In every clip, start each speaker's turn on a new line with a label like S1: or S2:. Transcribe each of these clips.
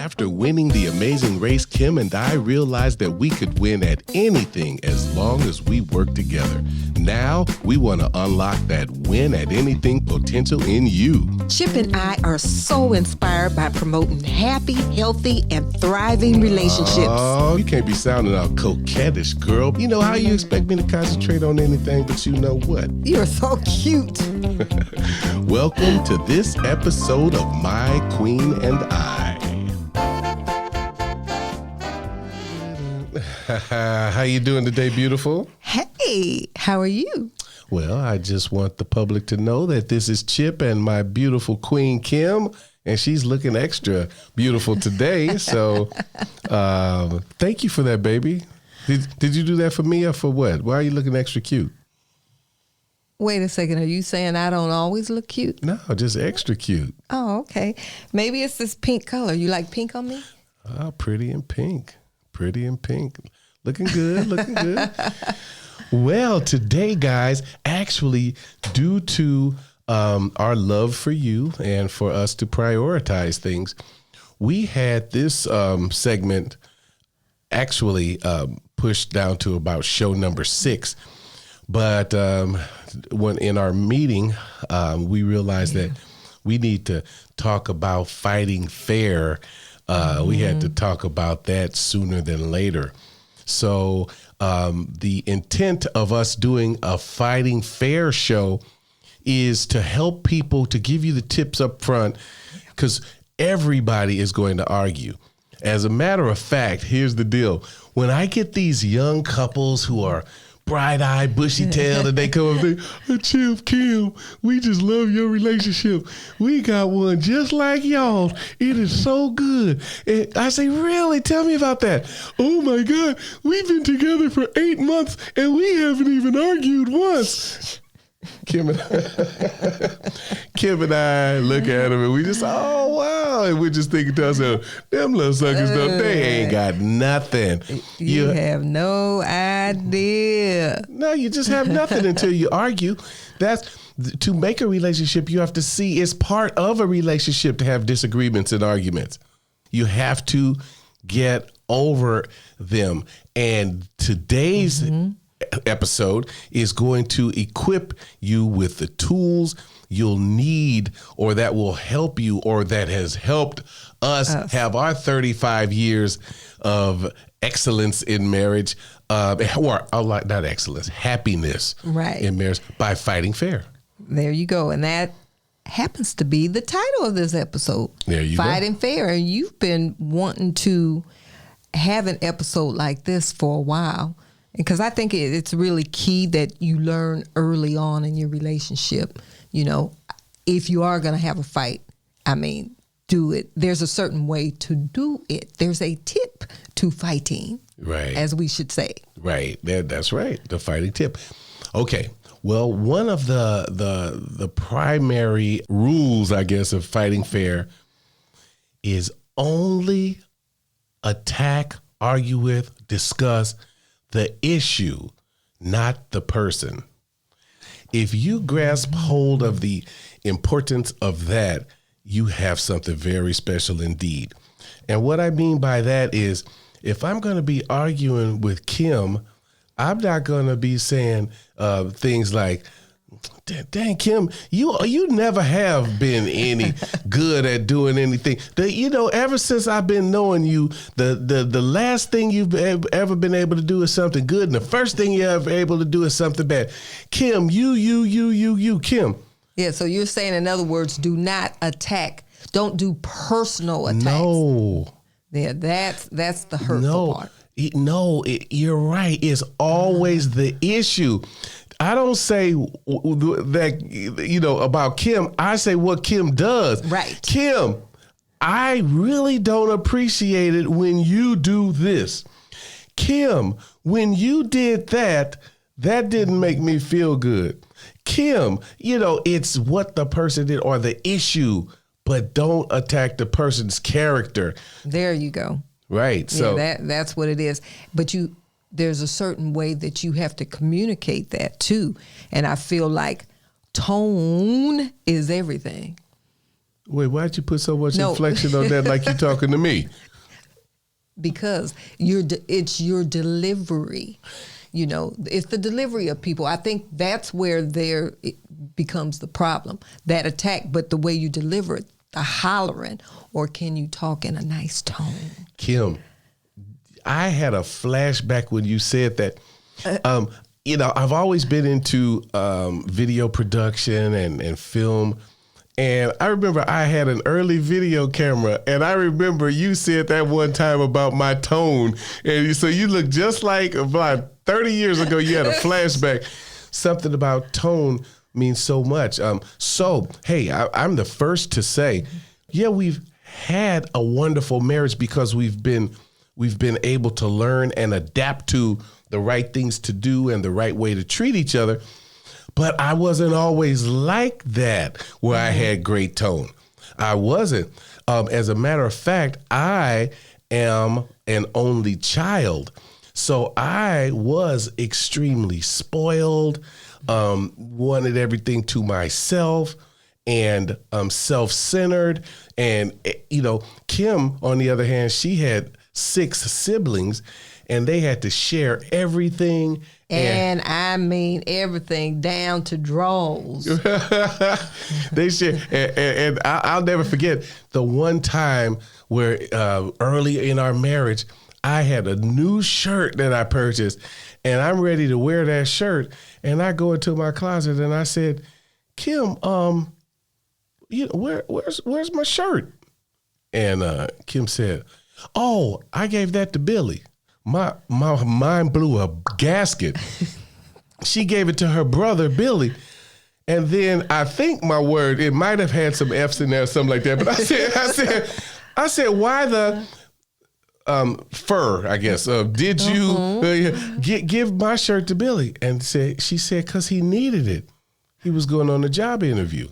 S1: After winning the amazing race, Kim and I realized that we could win at anything as long as we work together. Now, we want to unlock that win at anything potential in you.
S2: Chip and I are so inspired by promoting happy, healthy, and thriving relationships.
S1: Oh, you can't be sounding all coquettish, girl. You know how you expect me to concentrate on anything, but you know what?
S2: You're so cute.
S1: Welcome to this episode of My Queen and I. How you doing today, beautiful?
S2: Hey, how are you?
S1: Well, I just want the public to know that this is Chip and my beautiful queen, Kim, and she's looking extra beautiful today. So thank you for that, baby. Did you do that for me or for what? Why are you looking extra cute?
S2: Wait a second. Are you saying I don't always look cute?
S1: No, just extra cute.
S2: Oh, okay. Maybe it's this pink color. You like pink on me?
S1: Oh, pretty and pink. Pretty and pink. Looking good, looking good. Well, today, guys, actually, due to our love for you and for us to prioritize things, we had this segment actually pushed down to about show number 6. But when in our meeting, we realized that we need to talk about fighting fair. We had to talk about that sooner than later. So the intent of us doing a fighting fair show is to help people, to give you the tips up front, because everybody is going to argue. As a matter of fact, here's the deal. When I get these young couples who are bright-eyed, bushy-tailed, and they come up and say, Chip, Kim, we just love your relationship. We got one just like y'all. It is so good. And I say, really? Tell me about that. Oh, my God. We've been together for 8 months, and we haven't even argued once. Kim and I look at them and we just, oh, wow. And we're just thinking to ourselves, them little suckers, they ain't got nothing.
S2: You have no idea.
S1: No, you just have nothing until you argue. That's to make a relationship, you have to see it's part of a relationship to have disagreements and arguments. You have to get over them. And today's episode is going to equip you with the tools you'll need, or that will help you, or that has helped us have our 35 years of excellence in marriage, or not excellence, happiness in marriage by fighting fair.
S2: There you go. And that happens to be the title of this episode.
S1: There you
S2: Fighting Fair. And you've been wanting to have an episode like this for a while. Because I think it's really key that you learn early on in your relationship, you know, if you are going to have a fight, do it. There's a certain way to do it. There's a tip to fighting,
S1: right? As
S2: we should say.
S1: Right. That's right. The fighting tip. Okay. Well, one of the primary rules, I guess, of fighting fair is only attack, argue with, discuss the issue, not the person. If you grasp hold of the importance of that, you have something very special indeed. And what I mean by that is, if I'm going to be arguing with Kim, I'm not going to be saying things like, dang, Kim, you never have been any good at doing anything. Ever since I've been knowing you, the last thing you've ever been able to do is something good, and the first thing you're ever able to do is something bad. Kim, you, Kim.
S2: Yeah, so you're saying, in other words, do not attack. Don't do personal attacks.
S1: No.
S2: Yeah, that's the hurtful part.
S1: You're right. It's always the issue. I don't say that, about Kim. I say what Kim does.
S2: Right.
S1: Kim, I really don't appreciate it when you do this. Kim, when you did that didn't make me feel good. Kim, it's what the person did or the issue, but don't attack the person's character.
S2: There you go.
S1: Right. So
S2: that's what it is. But there's a certain way that you have to communicate that too. And I feel like tone is everything.
S1: Wait, why'd you put so much
S2: No.
S1: inflection on that like you talking to me?
S2: Because it's your delivery. You know, it's the delivery of people. I think that's where it becomes the problem, that attack, but the way you deliver it, the hollering, or can you talk in a nice tone?
S1: Kim, I had a flashback when you said that. You know, I've always been into video production and film. And I remember I had an early video camera, and I remember you said that one time about my tone. And so you look just like about 30 years ago, you had a flashback. Something about tone means so much. So, hey, I'm the first to say, yeah, we've had a wonderful marriage because we've been able to learn and adapt to the right things to do and the right way to treat each other. But I wasn't always like that where I had great tone. I wasn't. As a matter of fact, I am an only child. So I was extremely spoiled, wanted everything to myself, and self-centered. And, you know, Kim, on the other hand, she had 6 siblings, and they had to share everything.
S2: And I mean everything down to drawers.
S1: They share, and I'll never forget the one time where early in our marriage, I had a new shirt that I purchased, and I'm ready to wear that shirt. And I go into my closet and I said, Kim, you know, where's my shirt? And Kim said, oh, I gave that to Billy. My mind blew a gasket. She gave it to her brother, Billy. And then I think it might have had some F's in there or something like that. But I said, why the fur, I guess, did you give my shirt to Billy? And she said, because he needed it. He was going on a job interview.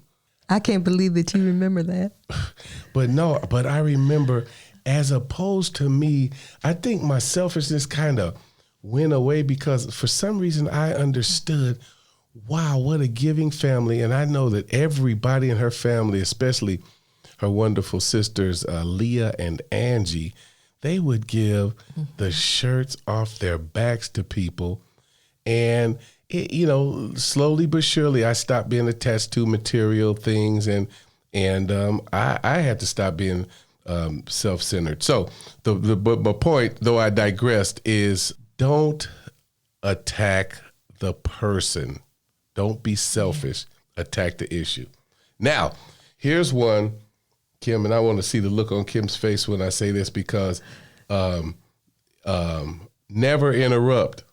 S2: I can't believe that you remember that.
S1: But I remember, as opposed to me, I think my selfishness kind of went away because for some reason I understood, wow, what a giving family. And I know that everybody in her family, especially her wonderful sisters, Leah and Angie, they would give the shirts off their backs to people. And, you know, slowly but surely I stopped being attached to material things, and I had to stop being self-centered. So but my point, though I digressed, is don't attack the person. Don't be selfish. Attack the issue. Now, here's one, Kim, and I want to see the look on Kim's face when I say this because never interrupt.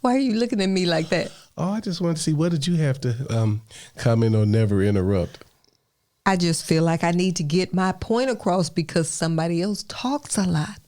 S2: Why are you looking at me like that?
S1: Oh, I just want to see, what did you have to comment on never interrupt?
S2: I just feel like I need to get my point across because somebody else talks a lot.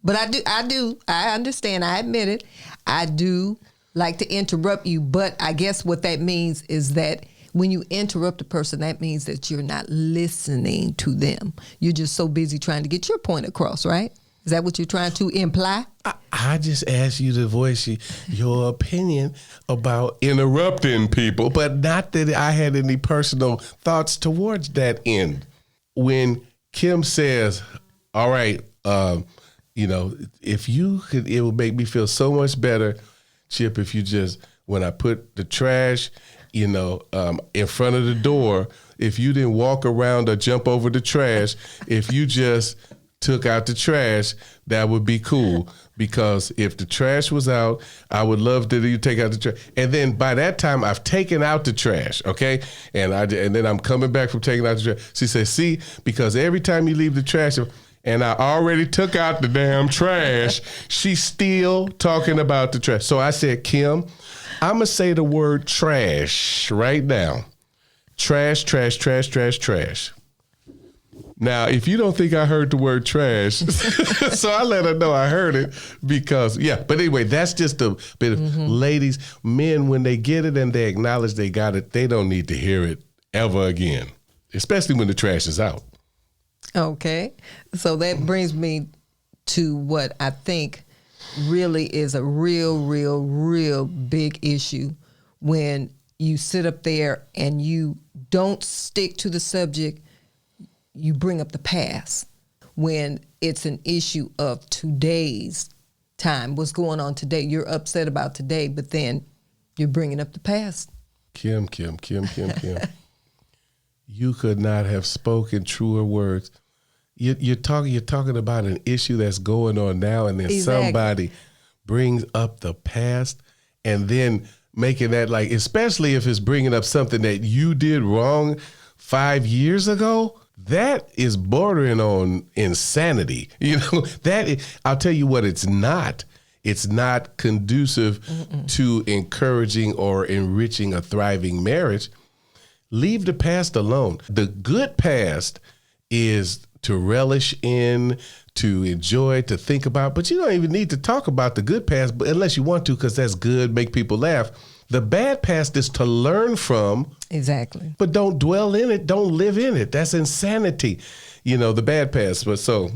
S2: But I understand, I admit it. I do like to interrupt you, but I guess what that means is that when you interrupt a person, that means that you're not listening to them. You're just so busy trying to get your point across, right? Is that what you're trying to imply?
S1: I just asked you to voice your opinion about interrupting people, but not that I had any personal thoughts towards that end. When Kim says, all right, you know, if you could, it would make me feel so much better, Chip, if you just, when I put the trash, you know, in front of the door, if you didn't walk around or jump over the trash, if you just took out the trash, that would be cool. Because if the trash was out, I would love that you take out the trash. And then by that time, I've taken out the trash, okay? And then I'm coming back from taking out the trash. She says, see, because every time you leave the trash, and I already took out the damn trash, she's still talking about the trash. So I said, Kim, I'm going to say the word trash right now. Trash, trash, trash, trash, trash. Now, if you don't think I heard the word trash, so I let her know I heard it because, yeah. But anyway, that's just a bit of ladies, men, when they get it and they acknowledge they got it, they don't need to hear it ever again, especially when the trash is out.
S2: Okay. So that brings me to what I think really is a real big issue when you sit up there and you don't stick to the subject, you bring up the past when it's an issue of today's time, what's going on today. You're upset about today, but then you're bringing up the past.
S1: Kim. You could not have spoken truer words. You're talking about an issue that's going on now, and then somebody brings up the past, and then making that like, especially if it's bringing up something that you did wrong 5 years ago, that is bordering on insanity. You know, I'll tell you what, it's not. It's not conducive to encouraging or enriching a thriving marriage. Leave the past alone. The good past is to relish in, to enjoy, to think about, but you don't even need to talk about the good past unless you want to, because that's good, make people laugh. The bad past is to learn from. Exactly. But don't dwell in it. Don't live in it. That's insanity. You know, the bad past. But so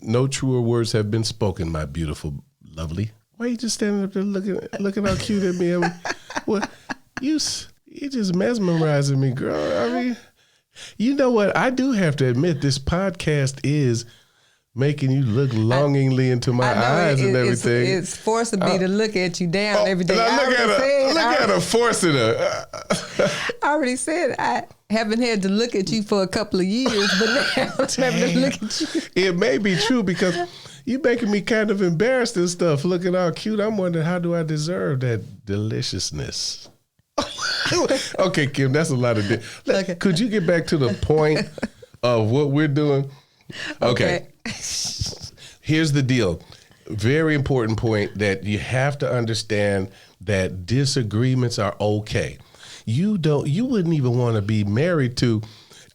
S1: no truer words have been spoken, my beautiful, lovely. Why are you just standing up there looking how cute at me? I mean, what you just mesmerizing me, girl. I mean, you know what? I do have to admit, this podcast is making you look longingly into my eyes and everything.
S2: It's forcing me to look at you down every day.
S1: Look at her forcing her.
S2: I already said I haven't had to look at you for a couple of years, but now I'm having to look at you. It
S1: may be true because you making me kind of embarrassed and stuff, looking all cute. I'm wondering, how do I deserve that deliciousness? Okay, Kim, that's a lot of okay. Could you get back to the point of what we're doing? Okay. Here's the deal. Very important point, that you have to understand that disagreements are okay. You wouldn't even want to be married to.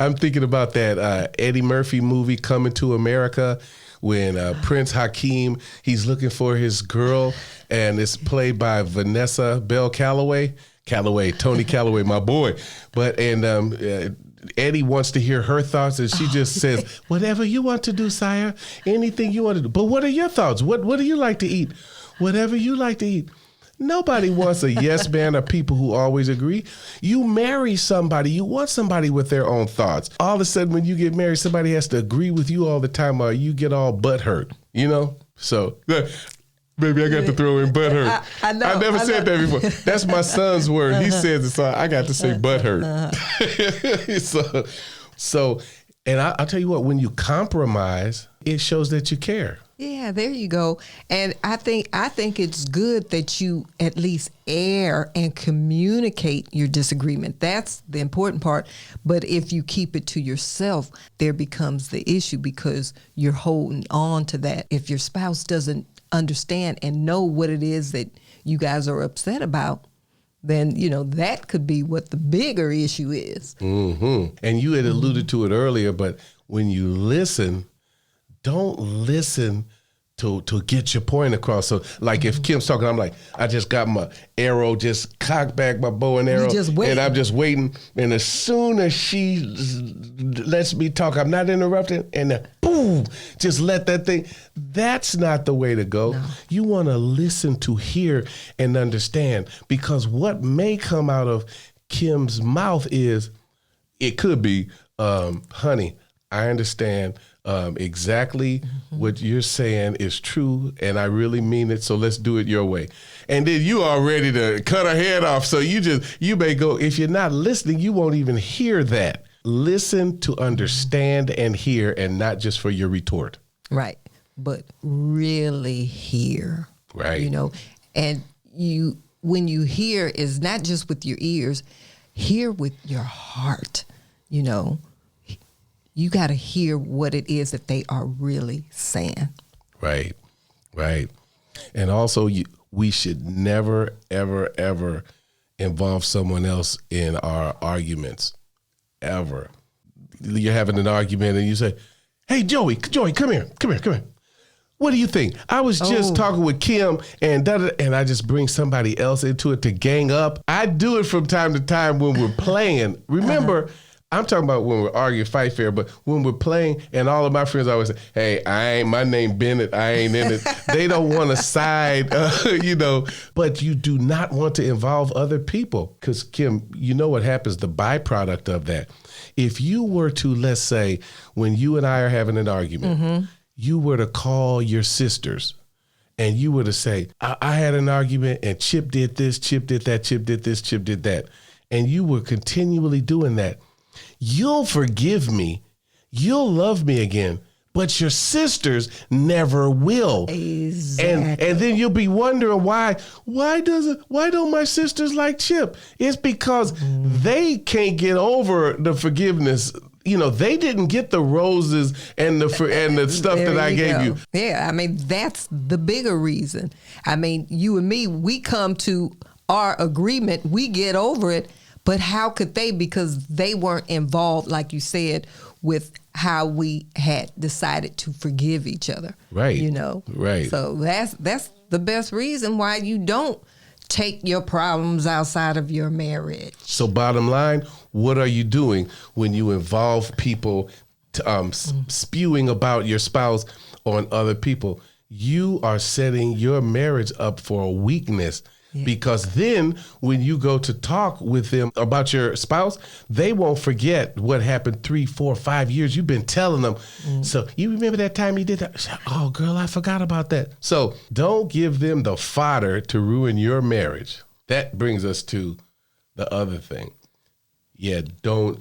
S1: I'm thinking about that Eddie Murphy movie, Coming to America, when Prince Hakeem, he's looking for his girl, and it's played by Vanessa Bell Calloway, Tony Calloway, my boy. But Eddie wants to hear her thoughts, and she just says, whatever you want to do, sire, anything you want to do. But what are your thoughts? What do you like to eat? Whatever you like to eat. Nobody wants a yes man or people who always agree. You marry somebody, you want somebody with their own thoughts. All of a sudden, when you get married, somebody has to agree with you all the time, or you get all butthurt, you know? So, baby, I got to throw in butthurt. I never said that before. That's my son's word. He says it, so I got to say butthurt. So, and I'll tell you what, when you compromise, it shows that you care.
S2: Yeah, there you go. And I think it's good that you at least air and communicate your disagreement. That's the important part. But if you keep it to yourself, there becomes the issue, because you're holding on to that. If your spouse doesn't understand and know what it is that you guys are upset about, then, you know, that could be what the bigger issue is.
S1: Mm-hmm. And you had alluded to it earlier, but when you listen, don't listen to get your point across. So, like, if Kim's talking, I'm like, I just got my arrow, just cocked back my bow and arrow, and I'm just waiting. And as soon as she lets me talk, I'm not interrupting, and then boom, just let that thing. That's not the way to go. No. You want to listen to hear and understand, because what may come out of Kim's mouth is, it could be, honey, I understand exactly what you're saying is true, and I really mean it, so let's do it your way. And then you are ready to cut her head off, so you may go, if you're not listening, you won't even hear that. Listen to understand and hear, and not just for your retort.
S2: Right, but really hear.
S1: Right.
S2: You know, and when you hear, is not just with your ears, hear with your heart, you know. You got to hear what it is that they are really saying.
S1: Right. And also, we should never, ever, ever involve someone else in our arguments, ever. You're having an argument and you say, hey, Joey, come here. What do you think? I was just talking with Kim and I just bring somebody else into it to gang up. I do it from time to time when we're playing. Remember, I'm talking about when we're arguing, fight fair, but when we're playing, and all of my friends always say, hey, my name Bennett, I ain't in it. They don't want to side, but you do not want to involve other people. Because, Kim, you know what happens, the byproduct of that. If you were to, let's say, when you and I are having an argument, you were to call your sisters, and you were to say, I had an argument, and Chip did this, Chip did that, Chip did this, Chip did that. And you were continually doing that. You'll forgive me. You'll love me again. But your sisters never will.
S2: Exactly.
S1: And then you'll be wondering why don't my sisters like Chip? It's because they can't get over the forgiveness. They didn't get the roses and the stuff that I gave you.
S2: Yeah, I mean, that's the bigger reason. I mean, you and me, we come to our agreement, we get over it. But how could they? Because they weren't involved, like you said, with how we had decided to forgive each other.
S1: Right.
S2: Right. So that's the best reason why you don't take your problems outside of your marriage.
S1: So bottom line, what are you doing when you involve people spewing about your spouse on other people? You are setting your marriage up for a weakness. Yeah. Because then when you go to talk with them about your spouse, they won't forget what happened 3, 4, 5 years. You've been telling them. So you remember that time you did that? Oh, girl, I forgot about that. So don't give them the fodder to ruin your marriage. That brings us to the other thing. Yeah, don't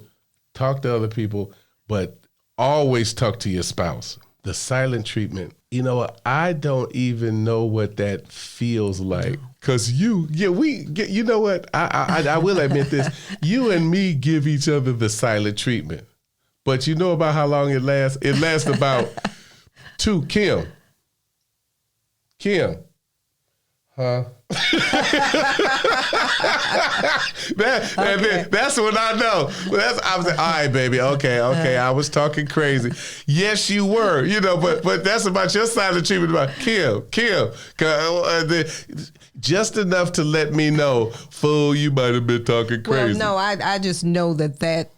S1: talk to other people, but always talk to your spouse. The silent treatment. You know what? I don't even know what that feels like. Cause you know what? I will admit this. You and me give each other the silent treatment. But you know about how long it lasts? It lasts about 2. Kim. Huh? That's what I know. I was like, all right, baby. Okay. I was talking crazy. Yes, you were. But that's about your silent treatment about Kim. Just enough to let me know, fool, you might have been talking crazy.
S2: Well, no, I just know that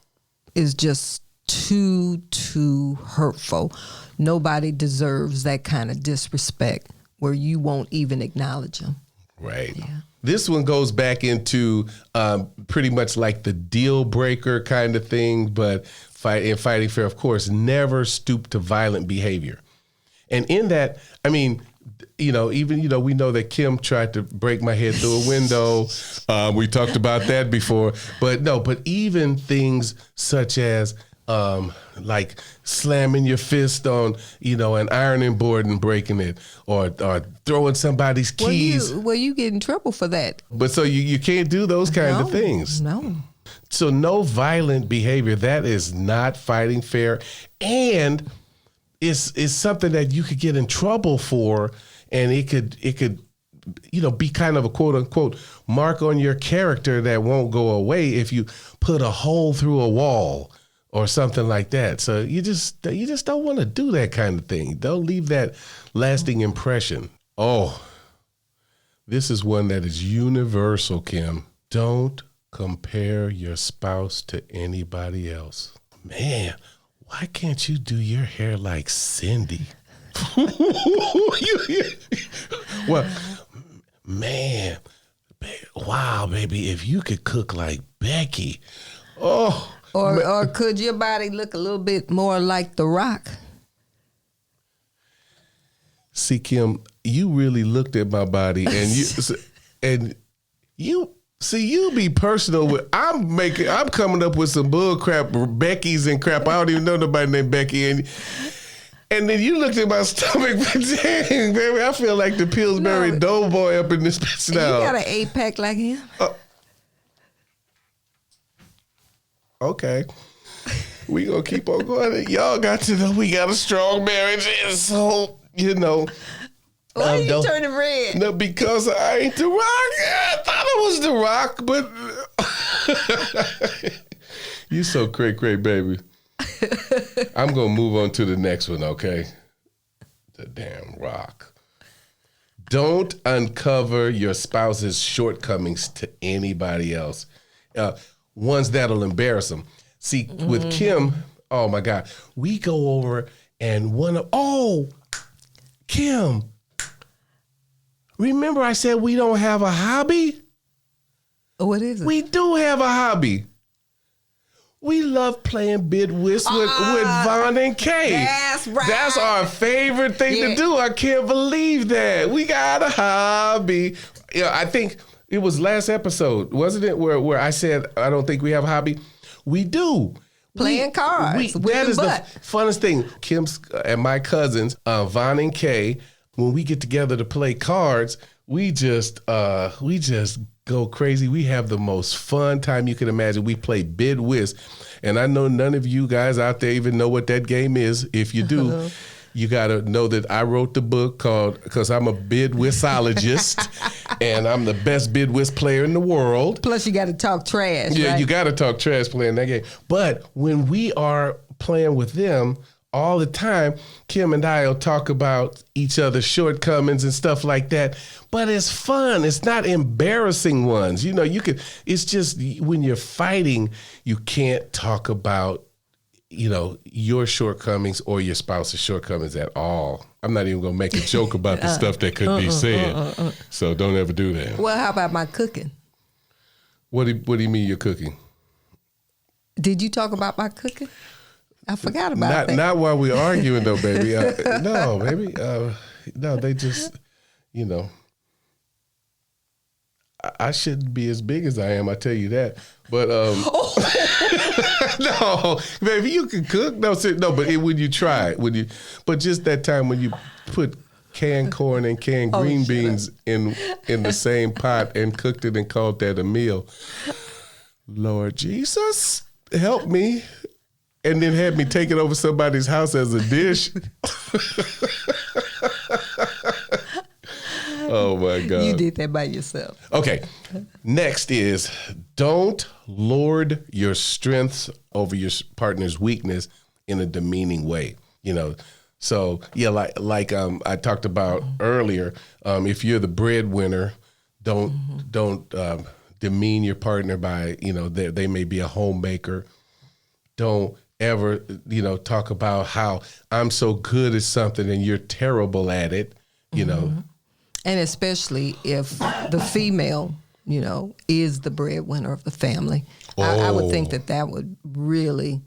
S2: is just too hurtful. Nobody deserves that kind of disrespect where you won't even acknowledge them.
S1: Right. Yeah. This one goes back into pretty much like the deal breaker kind of thing, but fighting fair, of course, never stoop to violent behavior. And in that, I mean, we know that Kim tried to break my head through a window. We talked about that before. But even things such as like slamming your fist on, an ironing board and breaking it, or throwing somebody's keys.
S2: Well, you get in trouble for that.
S1: But so you can't do those kinds of things.
S2: No.
S1: So no violent behavior. That is not fighting fair. And it's something that you could get in trouble for, and it could be kind of a quote unquote mark on your character that won't go away if you put a hole through a wall or something like that. So you just don't want to do that kind of thing. Don't leave that lasting impression. Oh, this is one that is universal, Kim. Don't compare your spouse to anybody else. Man, why can't you do your hair like Cindy? Well, man, wow, baby, if you could cook like Becky. Oh.
S2: Or could your body look a little bit more like The Rock?
S1: See, Kim, you really looked at my body, and you be personal with. I'm coming up with some bull crap, Becky's and crap. I don't even know nobody named Becky, and then you looked at my stomach. Dang, baby, I feel like the Pillsbury Doughboy up in this bitch now.
S2: You got an 8-pack like him.
S1: Okay. We gonna keep on going. Y'all got to know we got a strong marriage. So,
S2: Why are you turning red?
S1: No, because I ain't The Rock. I thought I was The Rock, but you so cray, baby. I'm gonna move on to the next one, okay? The damn Rock. Don't uncover your spouse's shortcomings to anybody else. Ones that'll embarrass them. See, with Kim, oh my God, we go over and Kim, remember I said we don't have a hobby?
S2: What is it?
S1: We do have a hobby. We love playing bid whist with Von and Kay.
S2: That's right.
S1: That's our favorite thing to do. I can't believe that. We got a hobby. I think it was last episode, wasn't it, where I said I don't think we have a hobby? We do.
S2: Playing cards.
S1: That is the funnest thing. Kim's and my cousins, Von and Kay, when we get together to play cards, we just go crazy. We have the most fun time you can imagine. We play bid whist. And I know none of you guys out there even know what that game is. If you do, you got to know that I wrote the book called, because I'm a bid whistologist and I'm the best bid whist player in the world.
S2: Plus you got to talk trash,
S1: Yeah,
S2: right?
S1: you got to talk trash playing that game. But when we are playing with them, all the time, Kim and I will talk about each other's shortcomings and stuff like that. But it's fun. It's not embarrassing ones. You know, it's just when you're fighting, you can't talk about, your shortcomings or your spouse's shortcomings at all. I'm not even going to make a joke about the stuff that could be said. So don't ever do that.
S2: Well, how about my cooking?
S1: What do you mean you're cooking?
S2: Did you talk about my cooking? I forgot about that.
S1: Not while we're arguing, though, baby. No, baby. No, they just, I shouldn't be as big as I am. I tell you that. But no, baby, you can cook. No, but when you try, but just that time when you put canned corn and canned green beans in the same pot and cooked it and called that a meal. Lord Jesus, help me. And then had me take it over somebody's house as a dish. Oh, my God.
S2: You did that by yourself. Okay.
S1: Next is don't lord your strengths over your partner's weakness in a demeaning way. So, yeah, like I talked about earlier, if you're the breadwinner, don't demean your partner by, they may be a homemaker. Don't ever, talk about how I'm so good at something and you're terrible at it, And
S2: especially if the female, is the breadwinner of the family. I would think that would really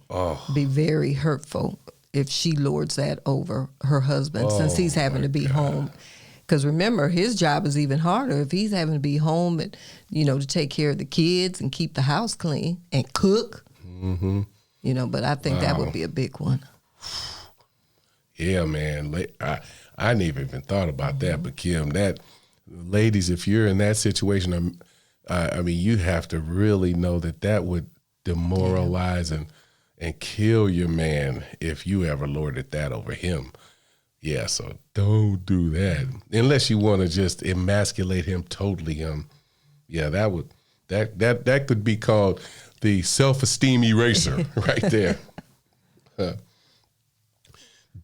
S2: be very hurtful if she lords that over her husband since he's having to be home. Because remember, his job is even harder if he's having to be home and, to take care of the kids and keep the house clean and cook. Mm-hmm. But I think that would be a big one.
S1: Yeah, man. I never even thought about that. But Kim, ladies, if you're in that situation, I mean, you have to really know that would demoralize and kill your man if you ever lorded that over him. Yeah, so don't do that unless you want to just emasculate him totally. Yeah, that could be called the self-esteem eraser right there.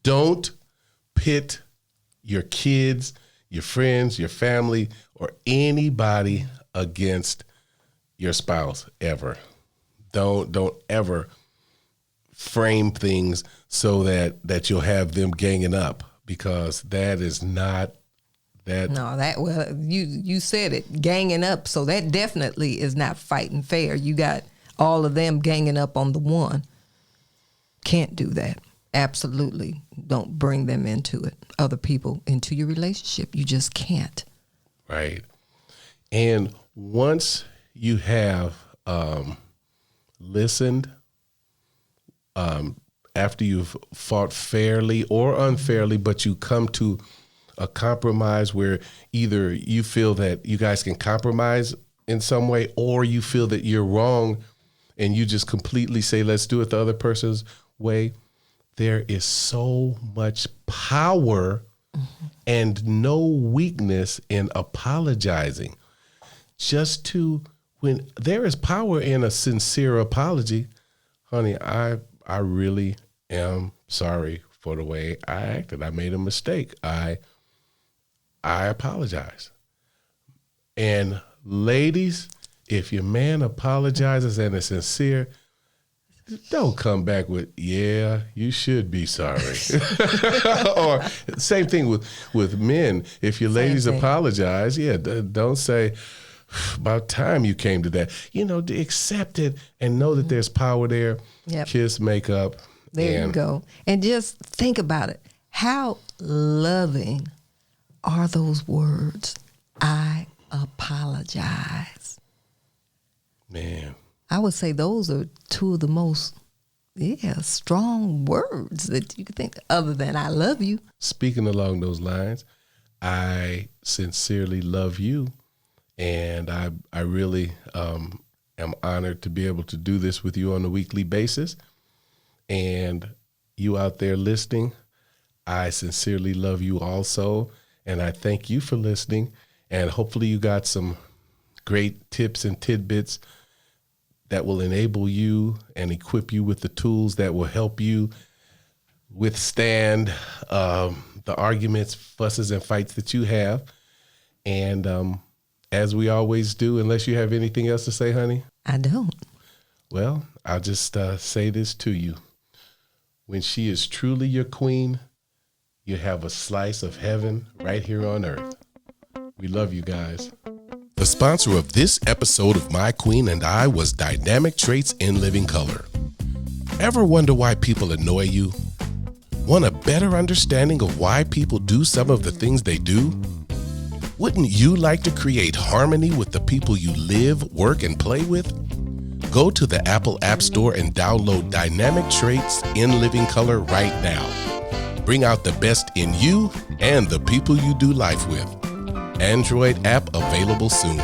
S1: Don't pit your kids, your friends, your family, or anybody against your spouse ever. Don't ever frame things so that you'll have them ganging up, because that is not that.
S2: No, you said it, ganging up. So that definitely is not fighting fair. You got all of them ganging up on the one. Can't do that. Absolutely. Don't bring them into it. Other people into your relationship. You just can't.
S1: Right. And once you have listened, after you've fought fairly or unfairly, but you come to a compromise where either you feel that you guys can compromise in some way, or you feel that you're wrong and you just completely say, let's do it the other person's way. There is so much power and no weakness in apologizing. When there is power in a sincere apology, honey, I really am sorry for the way I acted. I made a mistake. I apologize. And ladies, if your man apologizes and is sincere, don't come back with, yeah, you should be sorry. Or same thing with men. If your ladies apologize, don't say, about time you came to that. Accept it and know that there's power there.
S2: Yep.
S1: Kiss, make up.
S2: There you go. And just think about it. How loving are those words? I apologize.
S1: Man.
S2: I would say those are two of the most, strong words that you could think other than I love you.
S1: Speaking along those lines, I sincerely love you. And I really am honored to be able to do this with you on a weekly basis. And you out there listening, I sincerely love you also. And I thank you for listening. And hopefully you got some great tips and tidbits that will enable you and equip you with the tools that will help you withstand the arguments, fusses, and fights that you have. And as we always do, unless you have anything else to say, honey?
S2: I don't.
S1: Well, I'll just say this to you. When she is truly your queen, you have a slice of heaven right here on earth. We love you guys. The sponsor of this episode of My Queen and I was Dynamic Traits in Living Color. Ever wonder why people annoy you? Want a better understanding of why people do some of the things they do? Wouldn't you like to create harmony with the people you live, work, and play with? Go to the Apple App Store and download Dynamic Traits in Living Color right now. Bring out the best in you and the people you do life with. Android app available soon.